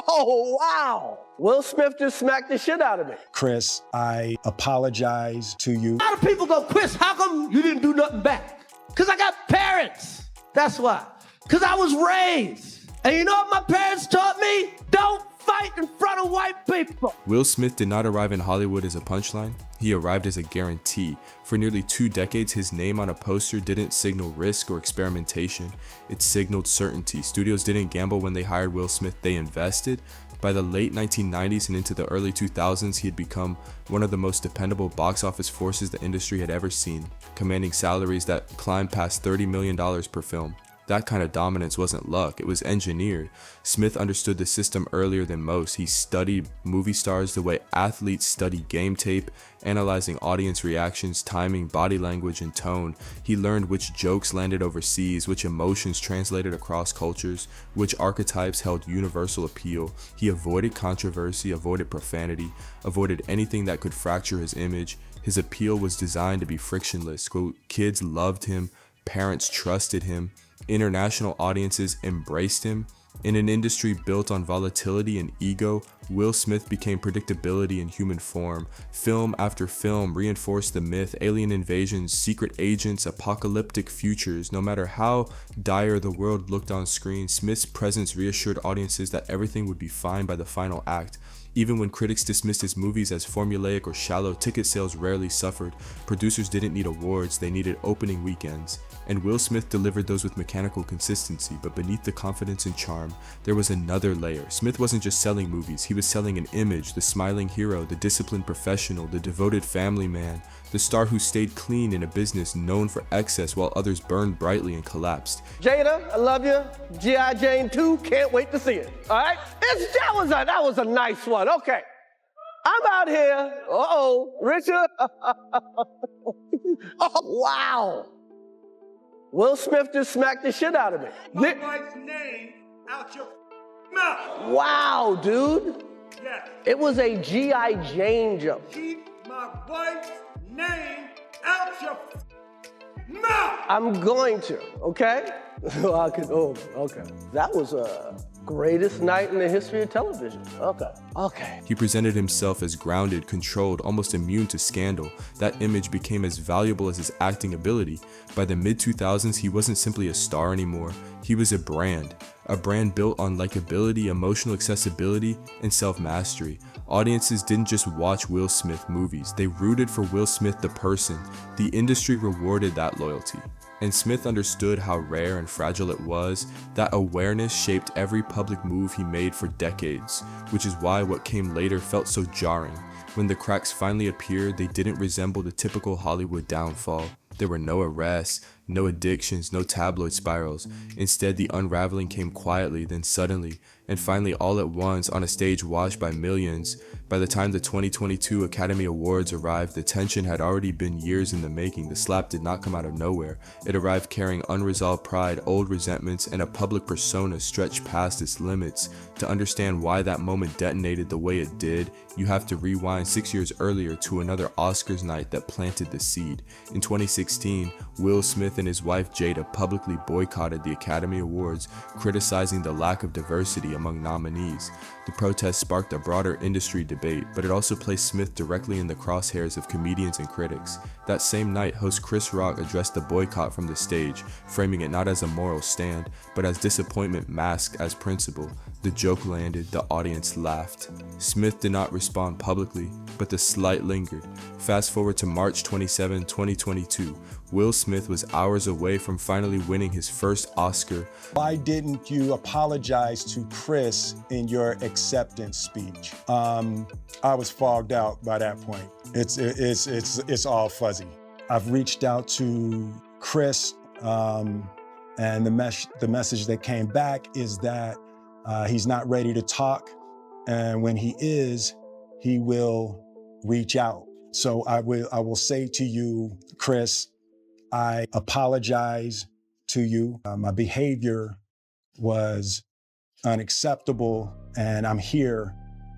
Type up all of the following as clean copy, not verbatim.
Oh, wow. Will Smith just smacked the shit out of me. Chris, I apologize to you. A lot of people go, Chris, how come you didn't do nothing back? Because I got parents. That's why. Because I was raised. And you know what my parents taught me? Don't fight in front of white people. Will Smith did not arrive in Hollywood as a punchline. He arrived as a guarantee. For nearly 2 decades, his name on a poster didn't signal risk or experimentation. It signaled certainty. Studios didn't gamble when they hired Will Smith, they invested. By the late 1990s and into the early 2000s, he had become one of the most dependable box office forces the industry had ever seen, commanding salaries that climbed past $30 million per film. That kind of dominance wasn't luck, it was engineered. Smith understood the system earlier than most. He studied movie stars the way athletes study game tape, analyzing audience reactions, timing, body language, and tone. He learned which jokes landed overseas, which emotions translated across cultures, which archetypes held universal appeal. He avoided controversy, avoided profanity, avoided anything that could fracture his image. His appeal was designed to be frictionless. Quote, kids loved him, parents trusted him, international audiences embraced him. In an industry built on volatility and ego, Will Smith became predictability in human form. Film after film reinforced the myth: alien invasions, secret agents, apocalyptic futures. No matter how dire the world looked on screen, Smith's presence reassured audiences that everything would be fine by the final act. Even when critics dismissed his movies as formulaic or shallow, ticket sales rarely suffered. Producers didn't need awards, they needed opening weekends. And Will Smith delivered those with mechanical consistency, but beneath the confidence and charm, there was another layer. Smith wasn't just selling movies, he was selling an image: the smiling hero, the disciplined professional, the devoted family man, the star who stayed clean in a business known for excess while others burned brightly and collapsed. Jada, I love you. G.I. Jane 2, can't wait to see it. All right? That was a nice one. Okay. I'm out here. Richard. Oh, wow. Will Smith just smacked the shit out of me. My wife's name out your mouth. Wow, dude. Yes. It was a G.I. Jane joke. Keep my wife's name out your mouth. I'm going to, okay? Okay. That was a greatest night in the history of television. Okay. He presented himself as grounded, controlled, almost immune to scandal. That image became as valuable as his acting ability. By the mid-2000s, he wasn't simply a star anymore. He was a brand built on likability, emotional accessibility, and self-mastery. Audiences didn't just watch Will Smith movies, they rooted for Will Smith the person. The industry rewarded that loyalty. And Smith understood how rare and fragile it was. That awareness shaped every public move he made for decades, which is why what came later felt so jarring. When the cracks finally appeared, they didn't resemble the typical Hollywood downfall. There were no arrests, no addictions, no tabloid spirals. Instead, the unraveling came quietly, then suddenly, and finally all at once on a stage watched by millions. By the time the 2022 Academy Awards arrived, the tension had already been years in the making. The slap did not come out of nowhere. It arrived carrying unresolved pride, old resentments, and a public persona stretched past its limits. To understand why that moment detonated the way it did, you have to rewind 6 years earlier to another Oscars night that planted the seed. In 2016, Will Smith and his wife Jada publicly boycotted the Academy Awards, criticizing the lack of diversity among nominees. The protest sparked a broader industry debate, but it also placed Smith directly in the crosshairs of comedians and critics. That same night, host Chris Rock addressed the boycott from the stage, framing it not as a moral stand, but as disappointment masked as principle. The joke landed, the audience laughed. Smith did not respond publicly, but the slight lingered. Fast forward to March 27, 2022. Will Smith was hours away from finally winning his first Oscar. Why didn't you apologize to Chris in your acceptance speech? I was fogged out by that point. It's all fuzzy. I've reached out to Chris, and the message that came back is that he's not ready to talk, and when he is, he will reach out. So I will say to you, Chris, I apologize to you. My behavior was unacceptable, and I'm here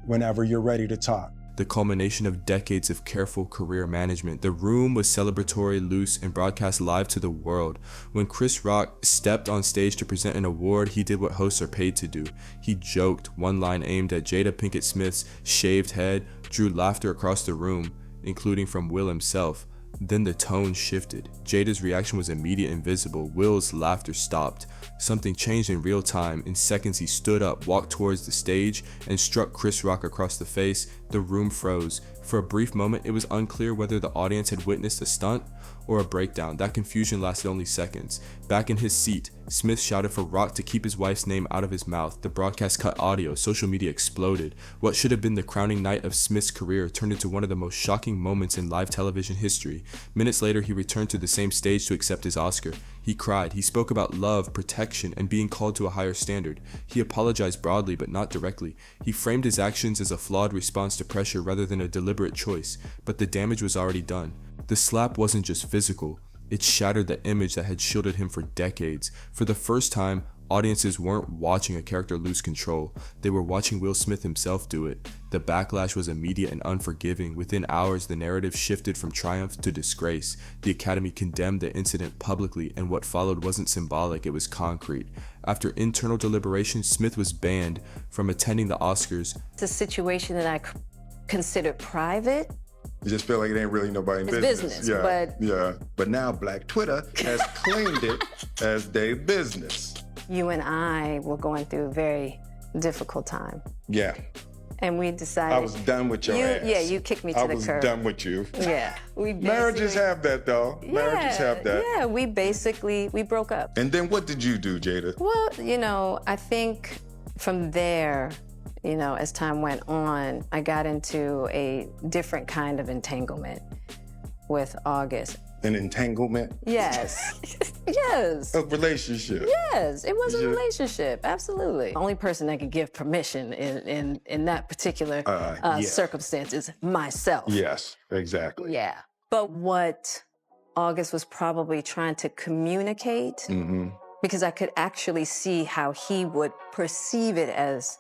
whenever you're ready to talk. the culmination of decades of careful career management. The room was celebratory, loose, and broadcast live to the world. When Chris Rock stepped on stage to present an award, he did what hosts are paid to do. He joked. One line aimed at Jada Pinkett Smith's shaved head drew laughter across the room, including from Will himself. Then the tone shifted. Jada's reaction was immediate and visible. Will's laughter stopped. Something changed in real time. In seconds, he stood up, walked towards the stage, and struck Chris Rock across the face. The room froze. For a brief moment, it was unclear whether the audience had witnessed a stunt or a breakdown. That confusion lasted only seconds. Back in his seat, Smith shouted for Rock to keep his wife's name out of his mouth. The broadcast cut audio. Social media exploded. What should have been the crowning night of Smith's career turned into one of the most shocking moments in live television history. Minutes later, he returned to the same stage to accept his Oscar. He cried. He spoke about love, protection, and being called to a higher standard. He apologized broadly, but not directly. He framed his actions as a flawed response to pressure rather than a deliberate choice. But the damage was already done. The slap wasn't just physical. It shattered the image that had shielded him for decades. For the first time, audiences weren't watching a character lose control. They were watching Will Smith himself do it. The backlash was immediate and unforgiving. Within hours, the narrative shifted from triumph to disgrace. The Academy condemned the incident publicly, and what followed wasn't symbolic, it was concrete. After internal deliberation, Smith was banned from attending the Oscars. It's a situation that I consider private. You just feel like it ain't really nobody's business. But now Black Twitter has claimed it as their business. You and I were going through a very difficult time. Yeah. And we decided. I was done with your ass. Yeah, you kicked me to the curb. I was done with you. Yeah. Marriages have that, though. Marriages have that. Yeah, we broke up. And then what did you do, Jada? Well, I think from there, as time went on, I got into a different kind of entanglement with August. An entanglement? Yes. Yes. A relationship? Yes, it was a relationship, absolutely. The only person that could give permission in that particular circumstance is myself. Yes, exactly. Yeah. But what August was probably trying to communicate, because I could actually see how he would perceive it as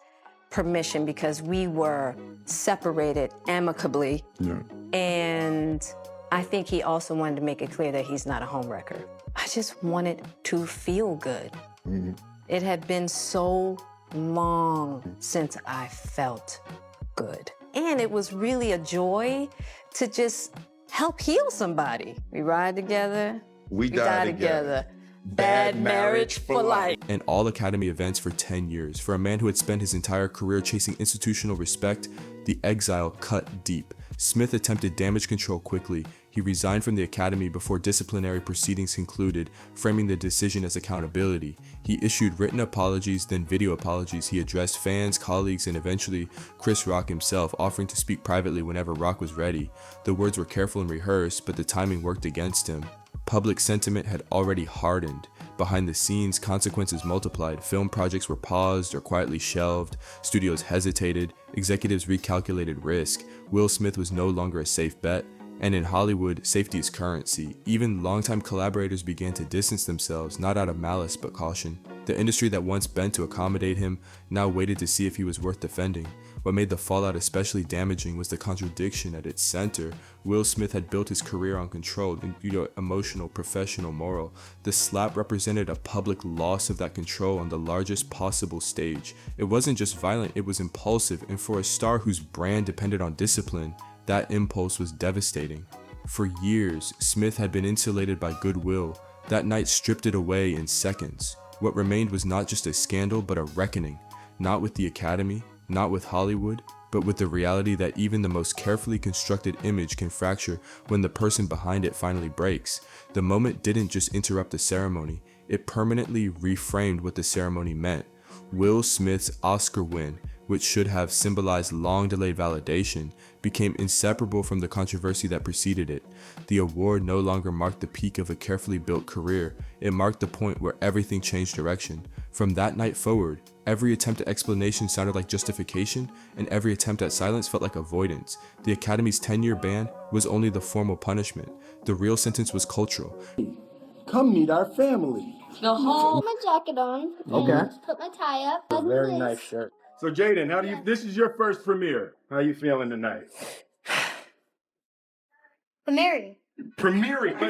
permission, because we were separated amicably. Yeah. And I think he also wanted to make it clear that he's not a homewrecker. I just wanted to feel good. It had been so long since I felt good. And it was really a joy to just help heal somebody. We ride together, we die together. Bad marriage for life. And all Academy events for 10 years. For a man who had spent his entire career chasing institutional respect, the exile cut deep. Smith attempted damage control quickly. He resigned from the Academy before disciplinary proceedings concluded, framing the decision as accountability. He issued written apologies, then video apologies. He addressed fans, colleagues, and eventually Chris Rock himself, offering to speak privately whenever Rock was ready. The words were careful and rehearsed, but the timing worked against him. Public sentiment had already hardened. Behind the scenes, consequences multiplied. Film projects were paused or quietly shelved. Studios hesitated. Executives recalculated risk. Will Smith was no longer a safe bet. And in Hollywood, safety is currency. Even longtime collaborators began to distance themselves, not out of malice but caution. The industry that once bent to accommodate him now waited to see if he was worth defending. What made the fallout especially damaging was the contradiction at its center. Will Smith had built his career on control, emotional, professional, moral. The slap represented a public loss of that control on the largest possible stage. It wasn't just violent, it was impulsive, and for a star whose brand depended on discipline, that impulse was devastating. For years, Smith had been insulated by goodwill. That night stripped it away in seconds. What remained was not just a scandal, but a reckoning. Not with the Academy, not with Hollywood, but with the reality that even the most carefully constructed image can fracture when the person behind it finally breaks. The moment didn't just interrupt the ceremony, it permanently reframed what the ceremony meant. Will Smith's Oscar win, which should have symbolized long-delayed validation, became inseparable from the controversy that preceded it. The award no longer marked the peak of a carefully built career, it marked the point where everything changed direction. From that night forward, every attempt at explanation sounded like justification, and every attempt at silence felt like avoidance. The Academy's 10-year ban was only the formal punishment. The real sentence was cultural. Come meet our family. Go home. Put my jacket on. Okay. Put my tie up. A very nice shirt. So Jaden, how do you? This is your first premiere. How you feeling tonight? Mary. Premiering.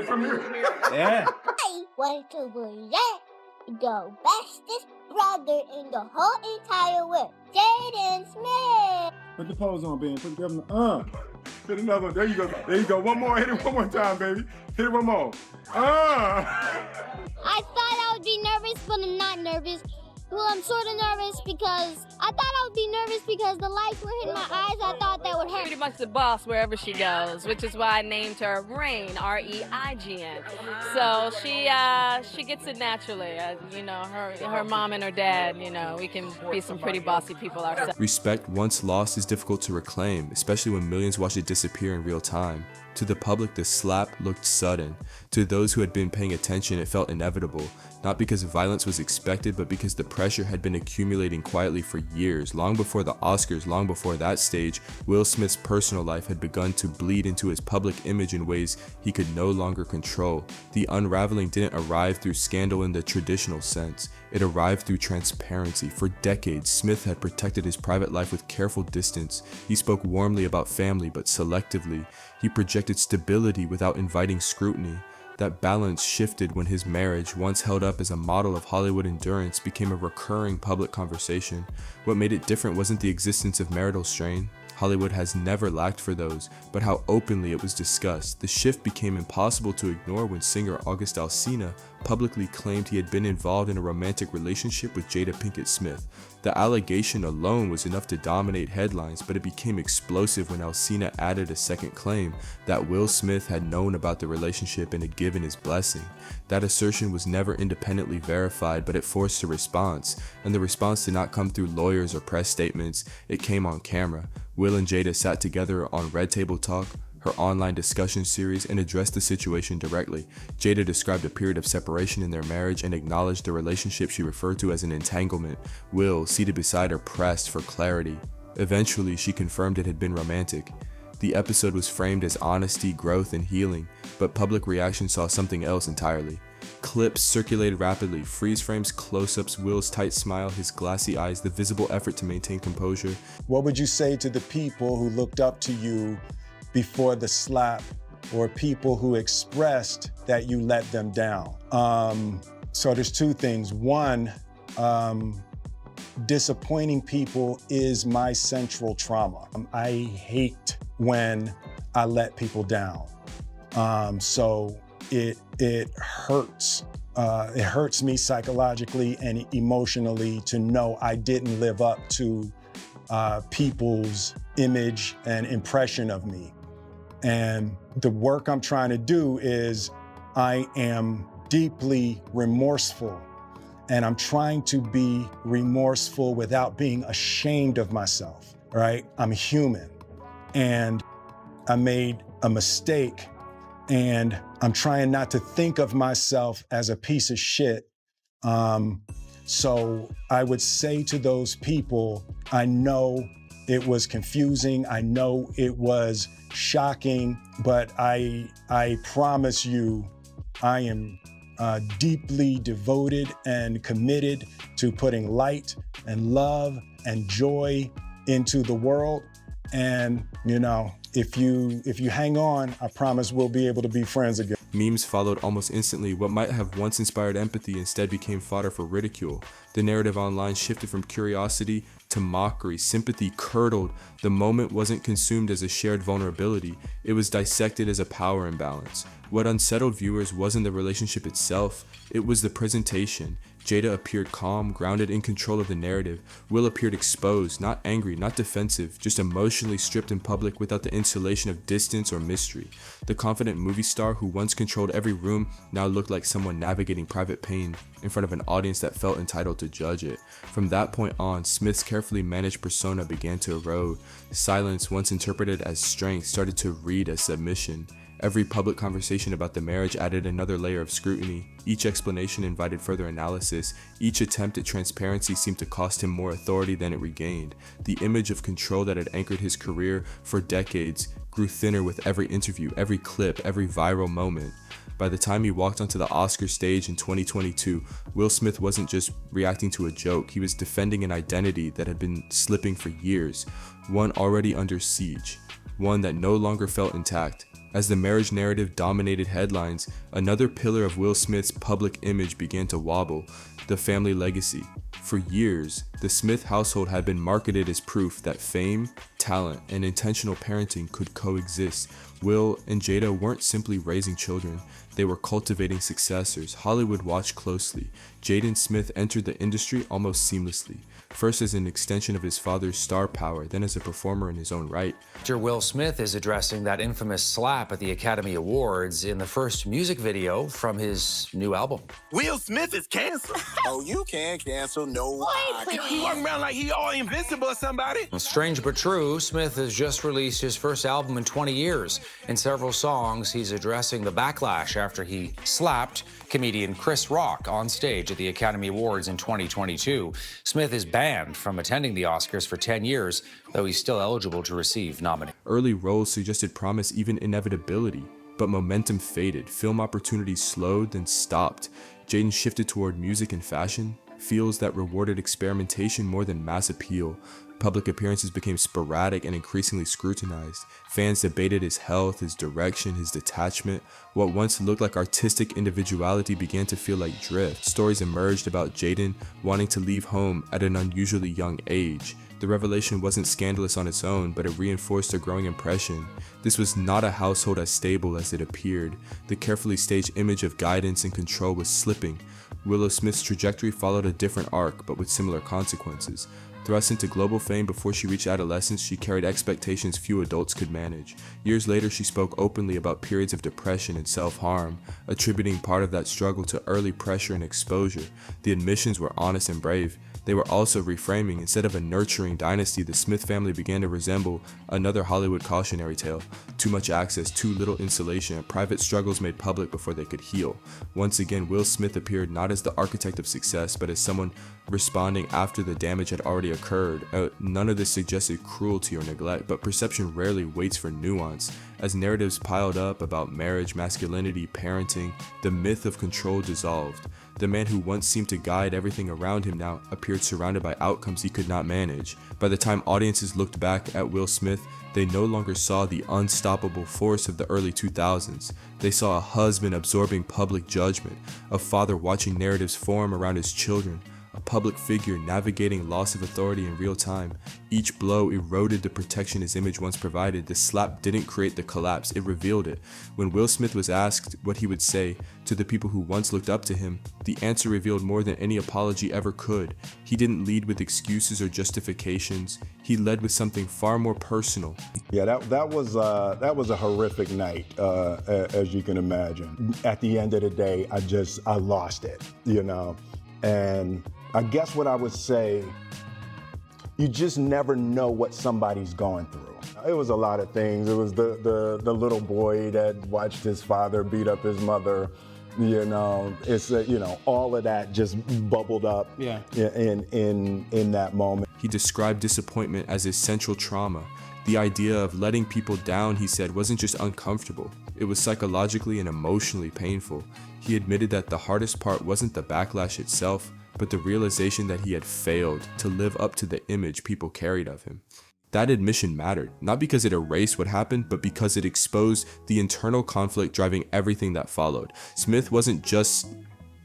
Yeah. I want to present the bestest brother in the whole entire world, Jaden Smith. Put the pose on, Ben. Put the Hit another one. There you go. There you go. One more. Hit it one more time, baby. Hit it one more. I thought I would be nervous, but I'm not nervous. Well, I'm sort of nervous because I thought I would be nervous because the lights were hitting my eyes. I thought that would hurt. Pretty much the boss wherever she goes, which is why I named her Reign, R-E-I-G-N. So she gets it naturally. You know, her mom and her dad, you know, we can be some pretty bossy people ourselves. Respect once lost is difficult to reclaim, especially when millions watch it disappear in real time. To the public, the slap looked sudden. To those who had been paying attention, it felt inevitable. Not because violence was expected, but because the pressure had been accumulating quietly for years. Long before the Oscars, long before that stage, Will Smith's personal life had begun to bleed into his public image in ways he could no longer control. The unraveling didn't arrive through scandal in the traditional sense. It arrived through transparency. For decades, Smith had protected his private life with careful distance. He spoke warmly about family, but selectively. He projected stability without inviting scrutiny. That balance shifted when his marriage, once held up as a model of Hollywood endurance, became a recurring public conversation. What made it different wasn't the existence of marital strain. Hollywood has never lacked for those, but how openly it was discussed. The shift became impossible to ignore when singer August Alsina publicly claimed he had been involved in a romantic relationship with Jada Pinkett Smith. The allegation alone was enough to dominate headlines, but it became explosive when Alsina added a second claim that Will Smith had known about the relationship and had given his blessing. That assertion was never independently verified, but it forced a response, and the response did not come through lawyers or press statements. It came on camera. Will and Jada sat together on Red Table Talk, her online discussion series, and addressed the situation directly. Jada described a period of separation in their marriage and acknowledged the relationship she referred to as an entanglement. Will, seated beside her, pressed for clarity. Eventually, she confirmed it had been romantic. The episode was framed as honesty, growth, and healing, but public reaction saw something else entirely. Clips circulated rapidly, freeze frames, close-ups, Will's tight smile, his glassy eyes, the visible effort to maintain composure. What would you say to the people who looked up to you before the slap, or people who expressed that you let them down? So there's two things. One, disappointing people is my central trauma. I hate when I let people down. So it hurts. It hurts me psychologically and emotionally to know I didn't live up to people's image and impression of me. And the work I'm trying to do is I am deeply remorseful, and I'm trying to be remorseful without being ashamed of myself, right? I'm human, and I made a mistake, and I'm trying not to think of myself as a piece of shit. So I would say to those people, I know it was confusing, I know it was shocking, but I promise you, I am deeply devoted and committed to putting light and love and joy into the world. And, you know, if you hang on, I promise we'll be able to be friends again. Memes followed almost instantly. What might have once inspired empathy instead became fodder for ridicule. The narrative online shifted from curiosity to mockery. Sympathy curdled. The moment wasn't consumed as a shared vulnerability. It was dissected as a power imbalance. What unsettled viewers wasn't the relationship itself, it was the presentation. Jada appeared calm, grounded, in control of the narrative. Will appeared exposed, not angry, not defensive, just emotionally stripped in public without the insulation of distance or mystery. The confident movie star who once controlled every room now looked like someone navigating private pain in front of an audience that felt entitled to judge it. From that point on, Smith's carefully managed persona began to erode. Silence, once interpreted as strength, started to read as submission. Every public conversation about the marriage added another layer of scrutiny. Each explanation invited further analysis. Each attempt at transparency seemed to cost him more authority than it regained. The image of control that had anchored his career for decades grew thinner with every interview, every clip, every viral moment. By the time he walked onto the Oscar stage in 2022, Will Smith wasn't just reacting to a joke, he was defending an identity that had been slipping for years, one already under siege, one that no longer felt intact. As the marriage narrative dominated headlines, another pillar of Will Smith's public image began to wobble: the family legacy. For years, the Smith household had been marketed as proof that fame, talent, and intentional parenting could coexist. Will and Jada weren't simply raising children, they were cultivating successors. Hollywood watched closely. Jaden Smith entered the industry almost seamlessly, first as an extension of his father's star power, then as a performer in his own right. Actor Will Smith is addressing that infamous slap at the Academy Awards in the first music video from his new album. Will Smith is canceled. Oh, you can't cancel no. He walking around like he all invincible or somebody. Strange but true, Smith has just released his first album in 20 years. In several songs, he's addressing the backlash after he slapped comedian Chris Rock on stage at the Academy Awards in 2022. Smith is banned from attending the Oscars for 10 years, though he's still eligible to receive nominations. Early roles suggested promise, even inevitability, but momentum faded. Film opportunities slowed, then stopped. Jaden shifted toward music and fashion, fields that rewarded experimentation more than mass appeal. Public appearances became sporadic and increasingly scrutinized. Fans debated his health, his direction, his detachment. What once looked like artistic individuality began to feel like drift. Stories emerged about Jaden wanting to leave home at an unusually young age. The revelation wasn't scandalous on its own, but it reinforced a growing impression. This was not a household as stable as it appeared. The carefully staged image of guidance and control was slipping. Willow Smith's trajectory followed a different arc, but with similar consequences. Thrust into global fame before she reached adolescence, she carried expectations few adults could manage. Years later, she spoke openly about periods of depression and self-harm, attributing part of that struggle to early pressure and exposure. The admissions were honest and brave. They were also reframing. Instead of a nurturing dynasty, the Smith family began to resemble another Hollywood cautionary tale. Too much access, too little insulation, private struggles made public before they could heal. Once again, Will Smith appeared not as the architect of success, but as someone responding after the damage had already occurred. None of this suggested cruelty or neglect, but perception rarely waits for nuance. As narratives piled up about marriage, masculinity, parenting, the myth of control dissolved. The man who once seemed to guide everything around him now appeared surrounded by outcomes he could not manage. By the time audiences looked back at Will Smith, they no longer saw the unstoppable force of the early 2000s. They saw a husband absorbing public judgment, a father watching narratives form around his children, a public figure navigating loss of authority in real time. Each blow eroded the protection his image once provided. The slap didn't create the collapse, it revealed it. When Will Smith was asked what he would say to the people who once looked up to him, the answer revealed more than any apology ever could. He didn't lead with excuses or justifications. He led with something far more personal. Yeah, that was a horrific night, as you can imagine. At the end of the day, I lost it, you know, and I guess what I would say, you just never know what somebody's going through. It was a lot of things. It was the little boy that watched his father beat up his mother. You know, it's all of that just bubbled up in that moment. He described disappointment as his central trauma. The idea of letting people down, he said, wasn't just uncomfortable. It was psychologically and emotionally painful. He admitted that the hardest part wasn't the backlash itself, but the realization that he had failed to live up to the image people carried of him. That admission mattered, not because it erased what happened, but because it exposed the internal conflict driving everything that followed. Smith wasn't just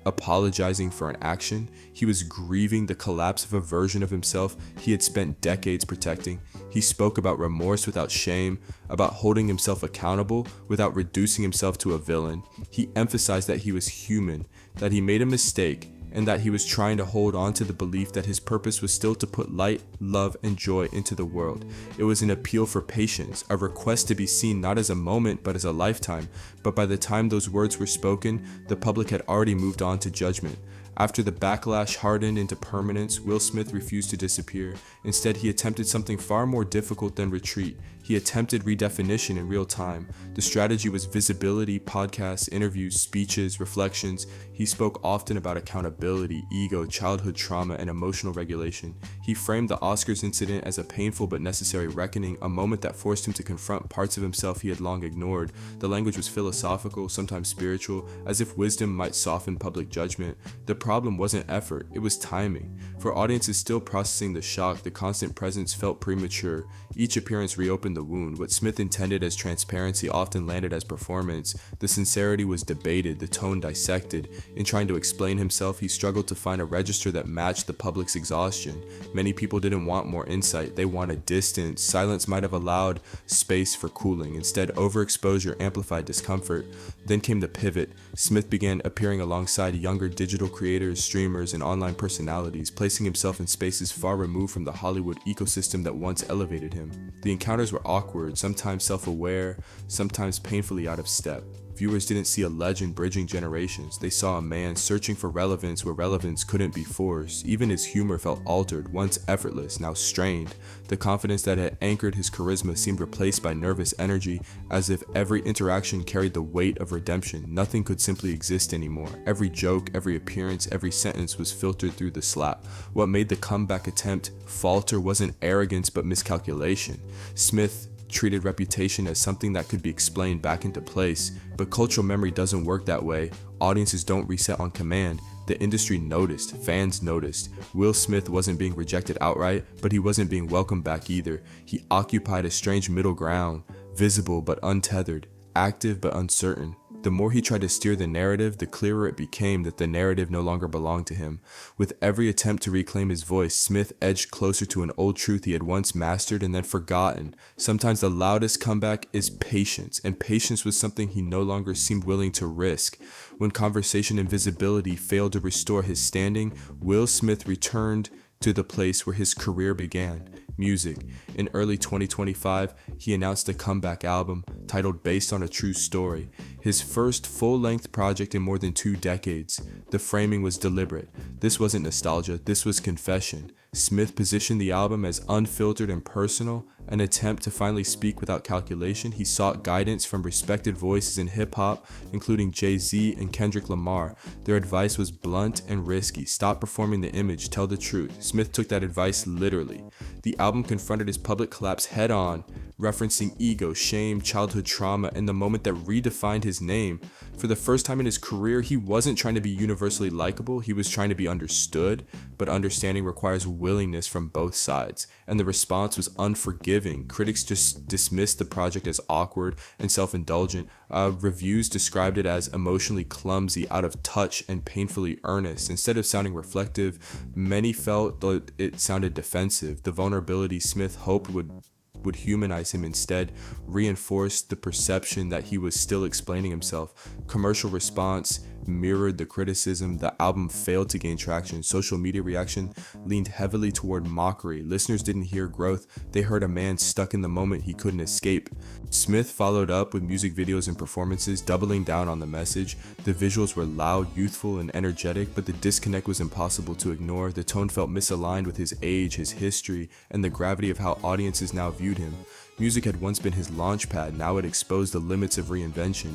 apologizing for an action, he was grieving the collapse of a version of himself he had spent decades protecting. He spoke about remorse without shame, about holding himself accountable without reducing himself to a villain. He emphasized that he was human, that he made a mistake, and that he was trying to hold on to the belief that his purpose was still to put light, love, and joy into the world. It was an appeal for patience, a request to be seen not as a moment but as a lifetime. But by the time those words were spoken, the public had already moved on to judgment. After the backlash hardened into permanence, Will Smith refused to disappear. Instead, he attempted something far more difficult than retreat. He attempted redefinition in real time. The strategy was visibility, podcasts, interviews, speeches, reflections. He spoke often about accountability, ego, childhood trauma, and emotional regulation. He framed the Oscars incident as a painful but necessary reckoning, a moment that forced him to confront parts of himself he had long ignored. The language was philosophical, sometimes spiritual, as if wisdom might soften public judgment. The problem wasn't effort, it was timing. For audiences still processing the shock, the constant presence felt premature. Each appearance reopened the wound. What Smith intended as transparency often landed as performance. The sincerity was debated, the tone dissected. In trying to explain himself, he struggled to find a register that matched the public's exhaustion. Many people didn't want more insight, they wanted distance. Silence might have allowed space for cooling. Instead, overexposure amplified discomfort. Then came the pivot. Smith began appearing alongside younger digital creators, streamers, and online personalities, placing himself in spaces far removed from the Hollywood ecosystem that once elevated him. The encounters were awkward, sometimes self-aware, sometimes painfully out of step. Viewers didn't see a legend bridging generations. They saw a man searching for relevance where relevance couldn't be forced. Even his humor felt altered, once effortless, now strained. The confidence that had anchored his charisma seemed replaced by nervous energy, as if every interaction carried the weight of redemption. Nothing could simply exist anymore. Every joke, every appearance, every sentence was filtered through the slap. What made the comeback attempt falter wasn't arrogance but miscalculation. Smith treated reputation as something that could be explained back into place, but cultural memory doesn't work that way. Audiences don't reset on command. The industry noticed, fans noticed. Will Smith wasn't being rejected outright, but he wasn't being welcomed back either. He occupied a strange middle ground, visible but untethered, active but uncertain. The more he tried to steer the narrative, the clearer it became that the narrative no longer belonged to him. With every attempt to reclaim his voice, Smith edged closer to an old truth he had once mastered and then forgotten. Sometimes the loudest comeback is patience, and patience was something he no longer seemed willing to risk. When conversation and visibility failed to restore his standing, Will Smith returned to the place where his career began, music. In early 2025, he announced a comeback album titled Based on a True Story, his first full-length project in more than 2 decades. The framing was deliberate. This wasn't nostalgia, this was confession. Smith positioned the album as unfiltered and personal, an attempt to finally speak without calculation. He sought guidance from respected voices in hip-hop, including Jay-Z and Kendrick Lamar. Their advice was blunt and risky. Stop performing the image, tell the truth. Smith took that advice literally. The album confronted his public collapse head-on, referencing ego, shame, childhood trauma, and the moment that redefined his name. For the first time in his career, he wasn't trying to be universally likable, he was trying to be understood, but understanding requires willingness from both sides, and the response was unforgiving. Critics just dismissed the project as awkward and self-indulgent. Reviews described it as emotionally clumsy, out of touch, and painfully earnest. Instead of sounding reflective, many felt that it sounded defensive. The vulnerability Smith hoped would humanize him instead reinforced the perception that he was still explaining himself. Commercial response mirrored the criticism. The album failed to gain traction. Social media reaction leaned heavily toward mockery. Listeners didn't hear growth, they heard a man stuck in the moment he couldn't escape. Smith followed up with music videos and performances, doubling down on the message. The visuals were loud, youthful, and energetic, but the disconnect was impossible to ignore. The tone felt misaligned with his age, his history, and the gravity of how audiences now viewed him. Music had once been his launchpad, now it exposed the limits of reinvention.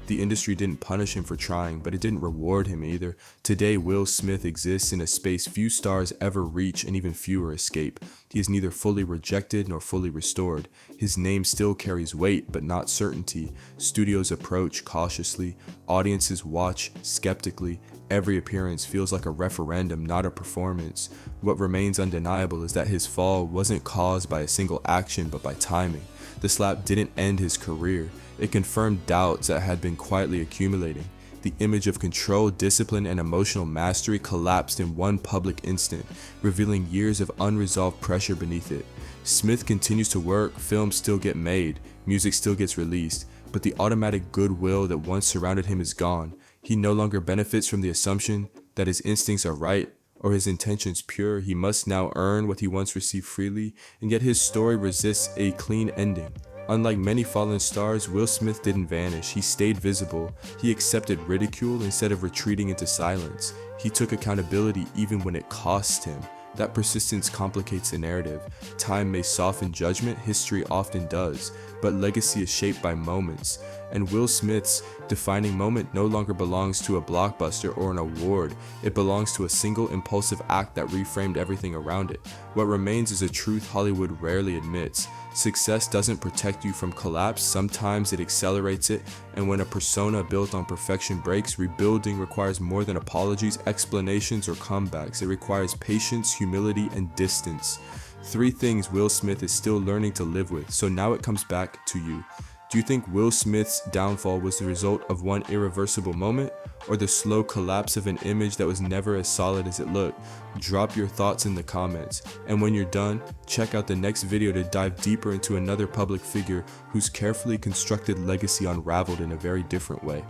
The industry didn't punish him for trying, but it didn't reward him either. Today, Will Smith exists in a space few stars ever reach and even fewer escape. He is neither fully rejected nor fully restored. His name still carries weight, but not certainty. Studios approach cautiously. Audiences watch skeptically. Every appearance feels like a referendum, not a performance. What remains undeniable is that his fall wasn't caused by a single action, but by timing. The slap didn't end his career. It confirmed doubts that had been quietly accumulating. The image of control, discipline, and emotional mastery collapsed in one public instant, revealing years of unresolved pressure beneath it. Smith continues to work, films still get made, music still gets released, but the automatic goodwill that once surrounded him is gone. He no longer benefits from the assumption that his instincts are right or his intentions pure. He must now earn what he once received freely, and yet his story resists a clean ending. Unlike many fallen stars, Will Smith didn't vanish. He stayed visible. He accepted ridicule instead of retreating into silence. He took accountability even when it cost him. That persistence complicates the narrative. Time may soften judgment, history often does, but legacy is shaped by moments. And Will Smith's defining moment no longer belongs to a blockbuster or an award. It belongs to a single impulsive act that reframed everything around it. What remains is a truth Hollywood rarely admits. Success doesn't protect you from collapse, sometimes it accelerates it, and when a persona built on perfection breaks, rebuilding requires more than apologies, explanations, or comebacks. It requires patience, humility, and distance. 3 things Will Smith is still learning to live with, so now it comes back to you. Do you think Will Smith's downfall was the result of one irreversible moment, or the slow collapse of an image that was never as solid as it looked? Drop your thoughts in the comments, and when you're done, check out the next video to dive deeper into another public figure whose carefully constructed legacy unraveled in a very different way.